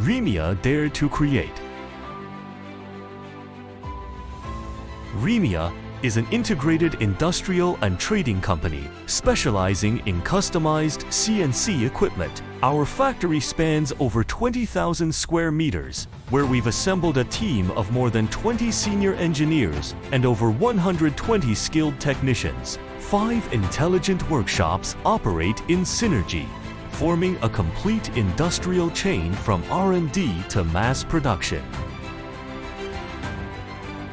Remeya dared to create. Remeya is an integrated industrial and trading company specializing in customized CNC equipment. Our factory spans over 20,000 square meters, where we've assembled a team of more than 20 senior engineers and over 120 skilled technicians. 5 intelligent workshops operate in synergy, forming a complete industrial chain from R&D to mass production.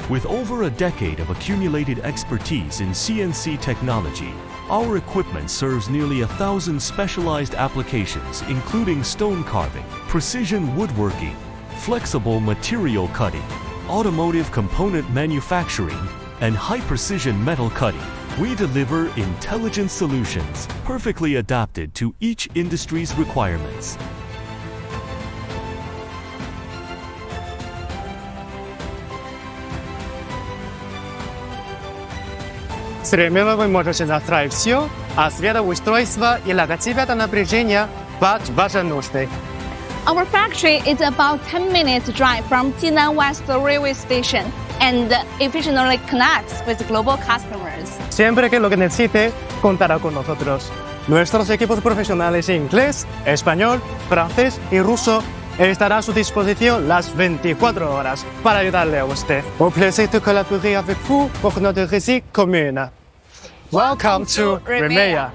With over a decade of accumulated expertise in CNC technology, our equipment serves nearly 1,000 specialized applications including stone carving, precision woodworking, flexible material cutting, automotive component manufacturing, and high-precision metal cutting. We deliver intelligent solutions perfectly adapted to each industry's requirements. Стремиловый можете настроить все, а светоустройство и логотипы напряжения под ваши нужды. Our factory is about 10 minutes drive from Jinan West Railway Station and efficiently connects with global customers. Siempre que lo que necesite, contará con nosotros. Nuestros equipos profesionales en inglés, español, francés y ruso estarán a su disposición las 24 horas para ayudarle a usted. Au plaisir de collaborer avec vous pour notre réussite commune. Welcome to Remeya.